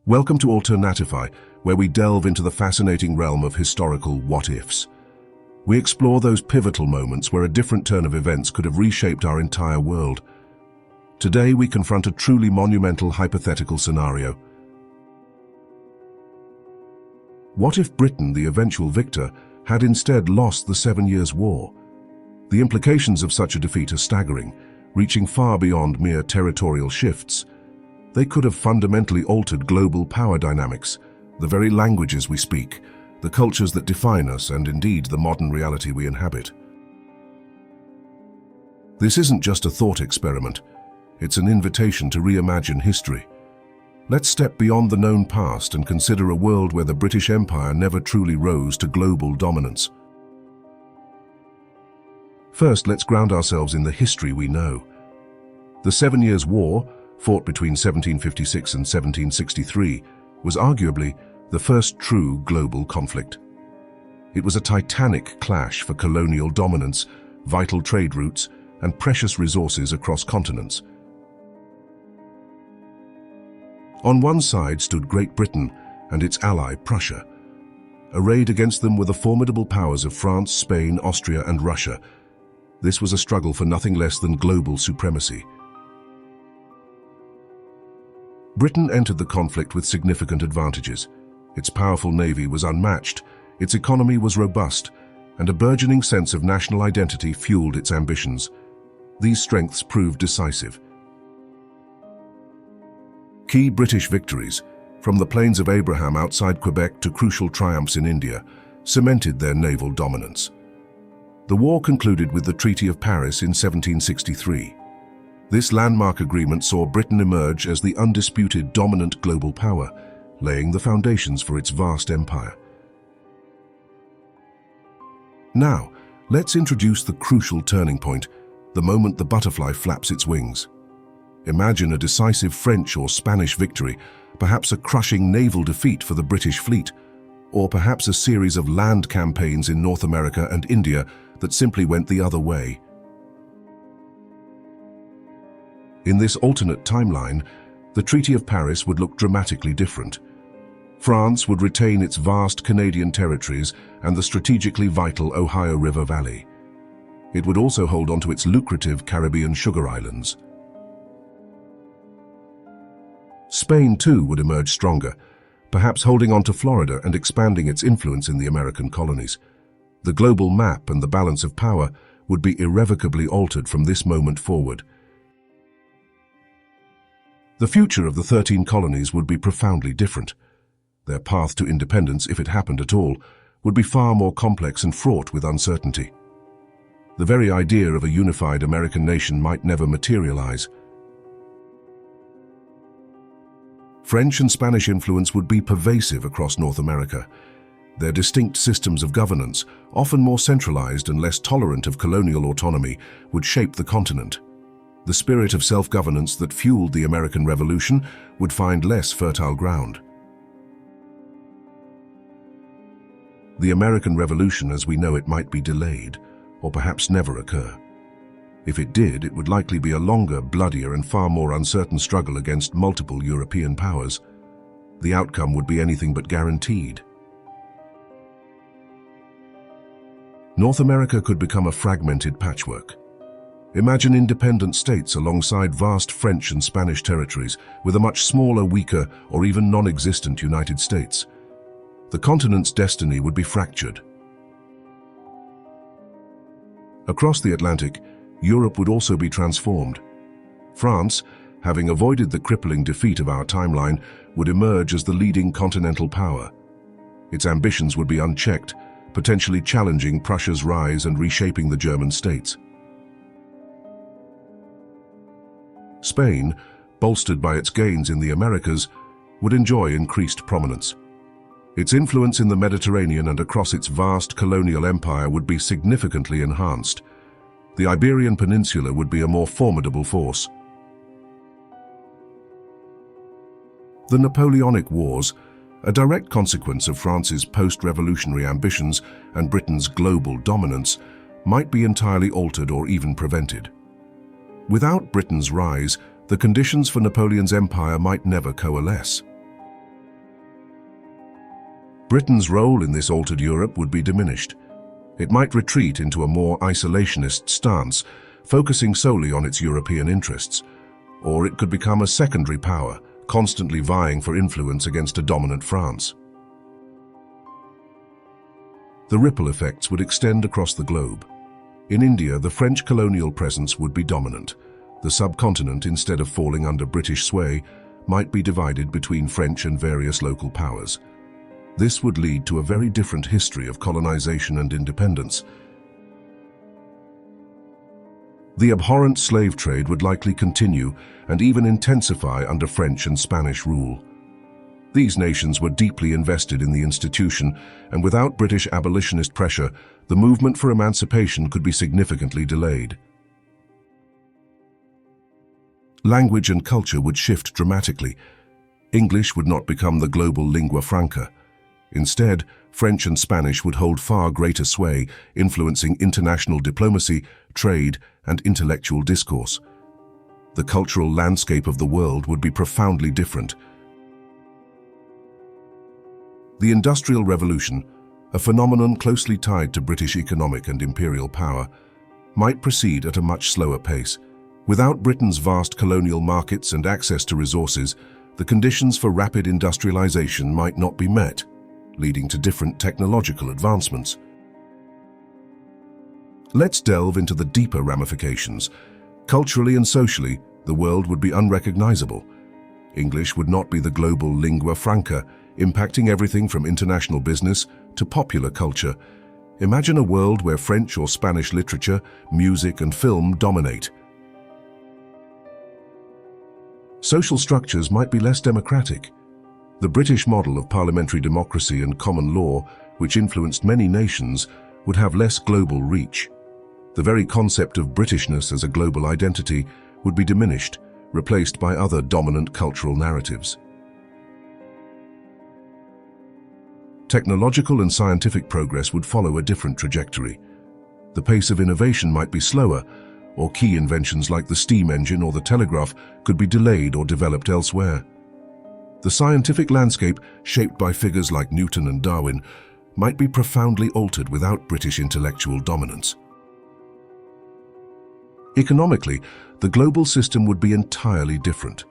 Welcome to Alternatify, where we delve into the fascinating realm of historical what-ifs. We explore those pivotal moments where a different turn of events could have reshaped our entire world. Today we confront a truly monumental hypothetical scenario. What if Britain, the eventual victor, had instead lost the 7 Years' War? The implications of such a defeat are staggering, reaching far beyond mere territorial shifts. They could have fundamentally altered global power dynamics, the very languages we speak, the cultures that define us, and indeed the modern reality we inhabit. This isn't just a thought experiment, it's an invitation to reimagine history. Let's step beyond the known past and consider a world where the British Empire never truly rose to global dominance. First, let's ground ourselves in the history we know. The 7 Years' War, fought between 1756 and 1763, was arguably the first true global conflict. It was a titanic clash for colonial dominance, vital trade routes, and precious resources across continents. On one side stood Great Britain and its ally Prussia. Arrayed against them were the formidable powers of France, Spain, Austria, and Russia. This was a struggle for nothing less than global supremacy. Britain entered the conflict with significant advantages. Its powerful navy was unmatched, its economy was robust, and a burgeoning sense of national identity fueled its ambitions. These strengths proved decisive. Key British victories, from the Plains of Abraham outside Quebec to crucial triumphs in India, cemented their naval dominance. The war concluded with the Treaty of Paris in 1763. This landmark agreement saw Britain emerge as the undisputed dominant global power, laying the foundations for its vast empire. Now, let's introduce the crucial turning point, the moment the butterfly flaps its wings. Imagine a decisive French or Spanish victory, perhaps a crushing naval defeat for the British fleet, or perhaps a series of land campaigns in North America and India that simply went the other way. In this alternate timeline, the Treaty of Paris would look dramatically different. France would retain its vast Canadian territories and the strategically vital Ohio River Valley. It would also hold on to its lucrative Caribbean sugar islands. Spain, too, would emerge stronger, perhaps holding on to Florida and expanding its influence in the American colonies. The global map and the balance of power would be irrevocably altered from this moment forward. The future of the 13 colonies would be profoundly different. Their path to independence, if it happened at all, would be far more complex and fraught with uncertainty. The very idea of a unified American nation might never materialize. French and Spanish influence would be pervasive across North America. Their distinct systems of governance, often more centralized and less tolerant of colonial autonomy, would shape the continent. The spirit of self-governance that fueled the American Revolution would find less fertile ground. The American Revolution as we know it might be delayed, or perhaps never occur. If it did, it would likely be a longer, bloodier, and far more uncertain struggle against multiple European powers. The outcome would be anything but guaranteed. North America could become a fragmented patchwork. Imagine independent states alongside vast French and Spanish territories, with a much smaller, weaker, or even non-existent United States. The continent's destiny would be fractured. Across the Atlantic, Europe would also be transformed. France, having avoided the crippling defeat of our timeline, would emerge as the leading continental power. Its ambitions would be unchecked, potentially challenging Prussia's rise and reshaping the German states. Spain, bolstered by its gains in the Americas, would enjoy increased prominence. Its influence in the Mediterranean and across its vast colonial empire would be significantly enhanced. The Iberian Peninsula would be a more formidable force. The Napoleonic Wars, a direct consequence of France's post-revolutionary ambitions and Britain's global dominance, might be entirely altered or even prevented. Without Britain's rise, the conditions for Napoleon's empire might never coalesce. Britain's role in this altered Europe would be diminished. It might retreat into a more isolationist stance, focusing solely on its European interests, or it could become a secondary power, constantly vying for influence against a dominant France. The ripple effects would extend across the globe. In India, the French colonial presence would be dominant. The subcontinent, instead of falling under British sway, might be divided between French and various local powers. This would lead to a very different history of colonization and independence. The abhorrent slave trade would likely continue and even intensify under French and Spanish rule. These nations were deeply invested in the institution, and without British abolitionist pressure, the movement for emancipation could be significantly delayed. Language and culture would shift dramatically. English would not become the global lingua franca. Instead, French and Spanish would hold far greater sway, influencing international diplomacy, trade, and intellectual discourse. The cultural landscape of the world would be profoundly different. The Industrial Revolution, a phenomenon closely tied to British economic and imperial power, might proceed at a much slower pace. Without Britain's vast colonial markets and access to resources, the conditions for rapid industrialization might not be met, leading to different technological advancements. Let's delve into the deeper ramifications. Culturally and socially, the world would be unrecognizable. English would not be the global lingua franca, impacting everything from international business to popular culture. Imagine a world where French or Spanish literature, music, and film dominate. Social structures might be less democratic. The British model of parliamentary democracy and common law, which influenced many nations, would have less global reach. The very concept of Britishness as a global identity would be diminished, replaced by other dominant cultural narratives. Technological and scientific progress would follow a different trajectory. The pace of innovation might be slower, or key inventions like the steam engine or the telegraph could be delayed or developed elsewhere. The scientific landscape, shaped by figures like Newton and Darwin, might be profoundly altered without British intellectual dominance. Economically, the global system would be entirely different.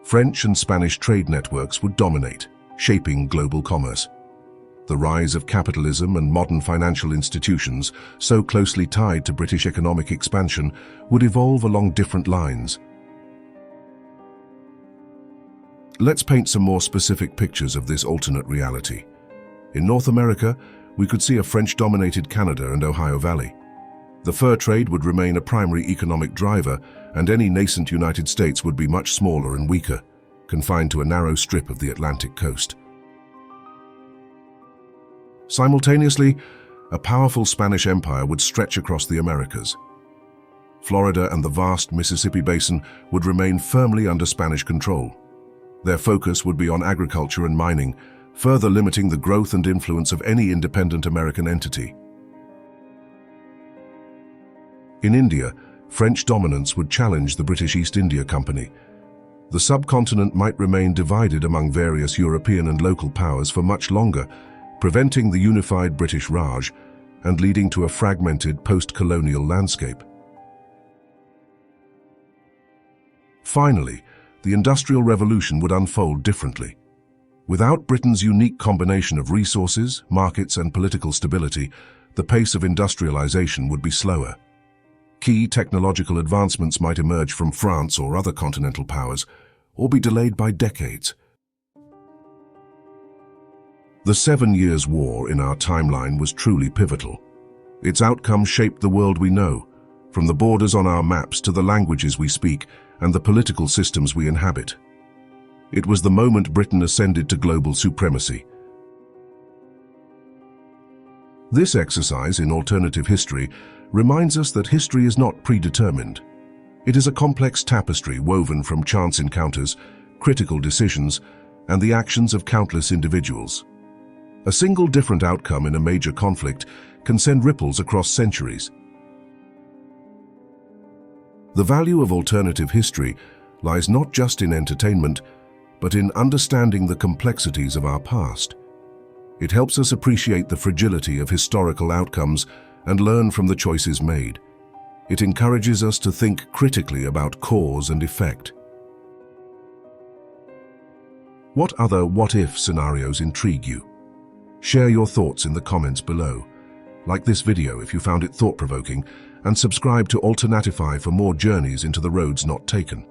French and Spanish trade networks would dominate, shaping global commerce. The rise of capitalism and modern financial institutions, so closely tied to British economic expansion, would evolve along different lines. Let's paint some more specific pictures of this alternate reality. In North America, we could see a French-dominated Canada and Ohio Valley. The fur trade would remain a primary economic driver, and any nascent United States would be much smaller and weaker, confined to a narrow strip of the Atlantic coast. Simultaneously, a powerful Spanish empire would stretch across the Americas. Florida and the vast Mississippi Basin would remain firmly under Spanish control. Their focus would be on agriculture and mining, further limiting the growth and influence of any independent American entity. In India, French dominance would challenge the British East India Company. The subcontinent might remain divided among various European and local powers for much longer, preventing the unified British Raj and leading to a fragmented post-colonial landscape. Finally, the Industrial Revolution would unfold differently. Without Britain's unique combination of resources, markets, and political stability, the pace of industrialization would be slower. Key technological advancements might emerge from France or other continental powers, or be delayed by decades. The 7 Years' War in our timeline was truly pivotal. Its outcome shaped the world we know, from the borders on our maps to the languages we speak and the political systems we inhabit. It was the moment Britain ascended to global supremacy. This exercise in alternative history reminds us that history is not predetermined. It is a complex tapestry woven from chance encounters, critical decisions, and the actions of countless individuals. A single different outcome in a major conflict can send ripples across centuries. The value of alternative history lies not just in entertainment, but in understanding the complexities of our past. It helps us appreciate the fragility of historical outcomes and learn from the choices made. It encourages us to think critically about cause and effect. What other what-if scenarios intrigue you? Share your thoughts in the comments below. Like this video if you found it thought-provoking, and subscribe to Alternatify for more journeys into the roads not taken.